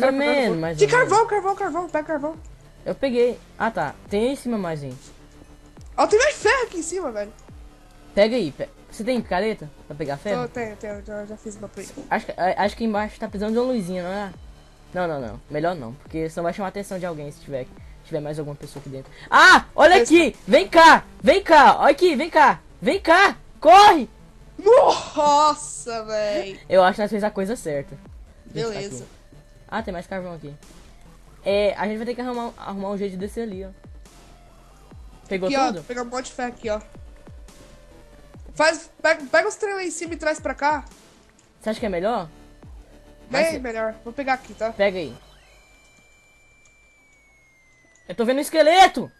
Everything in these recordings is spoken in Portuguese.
mais ou menos, mais De ou menos. carvão, pega carvão. Eu peguei. Ah, tá. Tem aí em cima mais, gente. Ó, tem mais ferro aqui em cima, velho. Pega aí. Você tem picareta pra pegar ferro? Tenho, já fiz uma play. Acho que embaixo tá precisando de uma luzinha, não é? Não. Melhor não, porque senão vai chamar a atenção de alguém se tiver mais alguma pessoa aqui dentro. Ah, olha aqui! Vem cá! Olha aqui, vem cá! Corre! Nossa, velho. Eu acho que nós fez a coisa certa. Beleza. Ah, tem mais carvão aqui. É, a gente vai ter que arrumar um jeito de descer ali, ó. Pegou Aqui, tudo? ó, pegar um monte de ferro aqui, ó. Pega os trem lá em cima e traz pra cá. Você acha que é melhor? Bem melhor. Vou pegar aqui, tá? Pega aí. Eu tô vendo um esqueleto!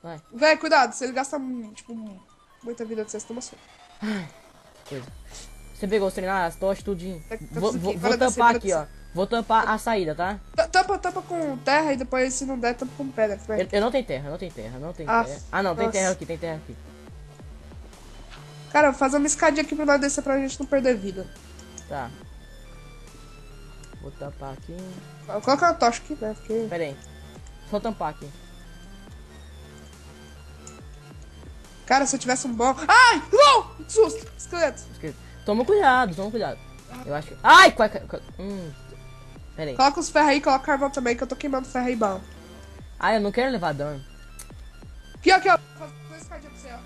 Vai, Véi, cuidado, se ele gasta, tipo, muita vida de você, toma só. coisa. Você pegou os treinar, as tochas, tudinho. Vou Bora descer, tampar bora aqui, ó. Vou tampar a saída, tá? Tampa com terra e depois, se não der, tampa com pedra. Vai. Eu não tenho terra. Ah, não, tem terra aqui. Cara, vou fazer uma escadinha aqui pra nós descer pra gente não perder vida. Tá. Vou tampar aqui. Coloca uma tocha aqui, né? Porque... Pera aí. Só tampar aqui. Cara, se eu tivesse um bom... Ai! Não! Que susto! Esqueleto! Toma cuidado. Eu acho que... Ai! Pera aí. Coloca os ferros aí, coloca carvão também, que eu tô queimando ferro aí bom. Ah, eu não quero levar dano. Aqui, ó. Vou fazer uma escadinha pra você, ó.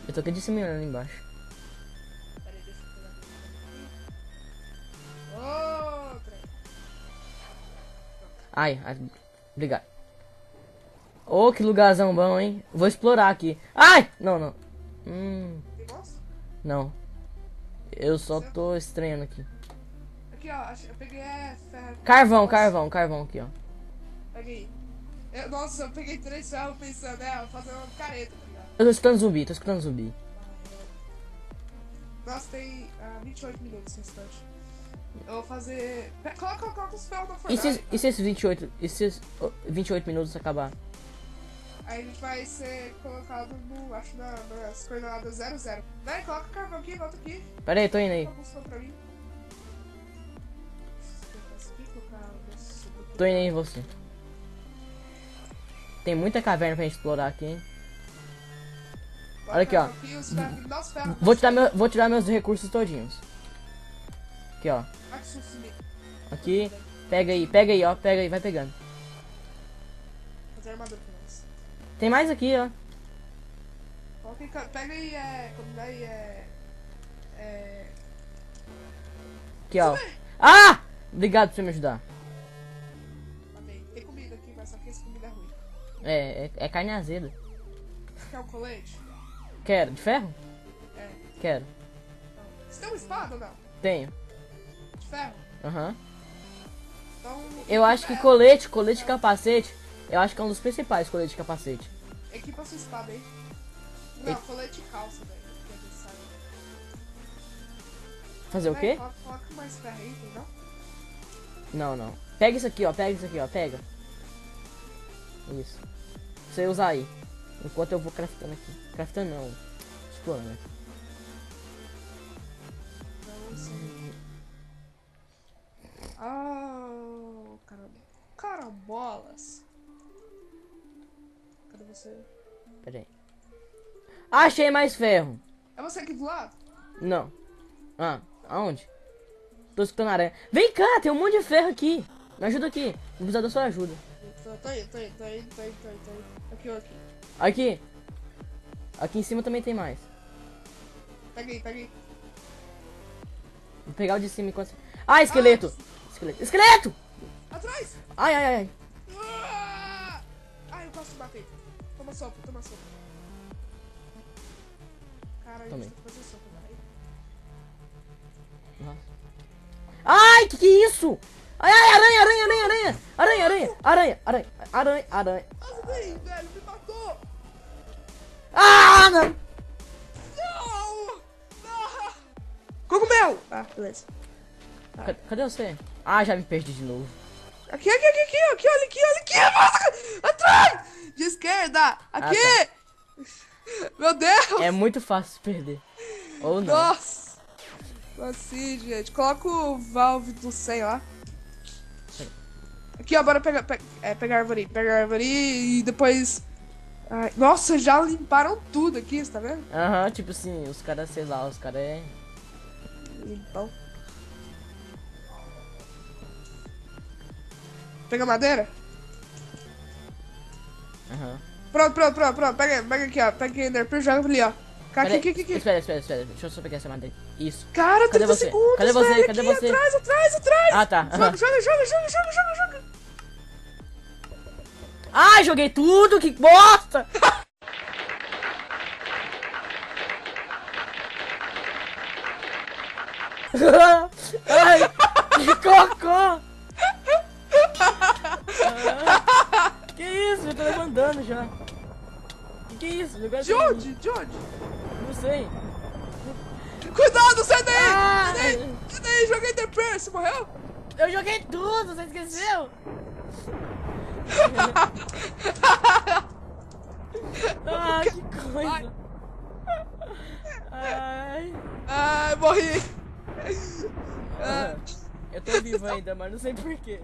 Eu tô aqui disseminando ali embaixo. Pera aí, deixa eu pegar aqui. Outra. Ai, obrigado. Ô, que lugarzão bom, hein? Vou explorar aqui. Ai! Não. Tem moço? Não. Eu só tô estranhando aqui. Aqui, ó. Eu peguei ferro. Carvão aqui, ó. Peguei. Nossa, eu peguei 3 ferros pensando, vou fazer uma careta, tá ligado? Eu tô escutando zumbi. Nossa, tem 28 minutos restante. Eu vou fazer... Coloca os ferros na fornalha. E se esses 28 minutos acabar? Aí a gente vai ser colocado no... Acho nas coordenadas 00. Vai, coloca o carvão aqui, volta aqui. Pera aí, tô indo aí. Pra mim. Tô indo aí em você. Tem muita caverna pra gente explorar aqui, hein? Olha aqui, ó. Vou tirar meus recursos todinhos. Aqui, ó. Aqui. Pega aí, ó. Vai pegando. Fazer armadura pra nós. Tem mais aqui, ó. Pega aí, Aqui, ó. Ah! Obrigado por você me ajudar. Tem comida aqui, mas só que essa comida é ruim. É carne azeda. Quer um colete? Quero. De ferro? É. Quero. Você tem uma espada ou não? Tenho. De ferro? Aham. Então... Eu acho que colete e capacete. Eu acho que é um dos principais, colete e capacete. Equipa sua espada aí. Não, colete e calça, velho. Que a gente sabe. Fazer o quê? Coloca mais ferro aí, entendeu? Não. Pega isso aqui, ó. Pega. Isso. Pra você usar aí. Enquanto eu vou craftando aqui. Craftando não. Explorando aqui. Carambolas. Cadê você? Pera aí. Achei mais ferro. É você aqui do lado? Não. Ah, aonde? Tô escutando aranha. Vem cá, tem um monte de ferro aqui. Me ajuda aqui. Vou precisar da sua ajuda. Tô aí. Aqui. Aqui. Aqui em cima também tem mais. Pega aí. Vou pegar o de cima enquanto... Ah, esqueleto! Esqueleto! Atrás! Ai. Ai, eu gosto de bater. Toma sopa. Cara, a gente tem que fazer sopa, vai. Nossa. Ai, que é isso? Ai, aranha. Nossa, velho, me matou! Ah, não! Não! Cogumelo! Ah, beleza. Cadê você? Ah, já me perdi de novo. Aqui, olha aqui, nossa, atrás! De esquerda! Aqui! Ah, tá. Meu Deus! É muito fácil se perder. Ou não. Nossa! Assim, gente. Coloca o Valve do 100 lá. Aqui, ó, bora pegar a árvore. Pega a árvore e depois... Ai, nossa, já limparam tudo aqui, você tá vendo? Aham, tipo assim, os caras, sei lá, os caras é... Limpão. Pega madeira? Aham. Pronto. Pega aqui, ó. Pega aqui, Enderpearl, joga ali, ó. Aqui. Espera. Deixa eu só pegar essa madeira. Isso. Cara, Cadê 30 você? segundos, Cadê você? velho, Cadê aqui, você? Atrás. Ah, tá. Joga. Ai, joguei tudo, que bosta! Ai, que cocô! Que isso? Eu tô levantando já. Que isso? De onde? Não sei. Cuidado, sai daí! Ah, Sai daí, joguei Enderpearl, você morreu? eu joguei tudo, você esqueceu? Ah, que coisa. Ai, Ai, morri. eu tô vivo ainda, mas não sei porquê.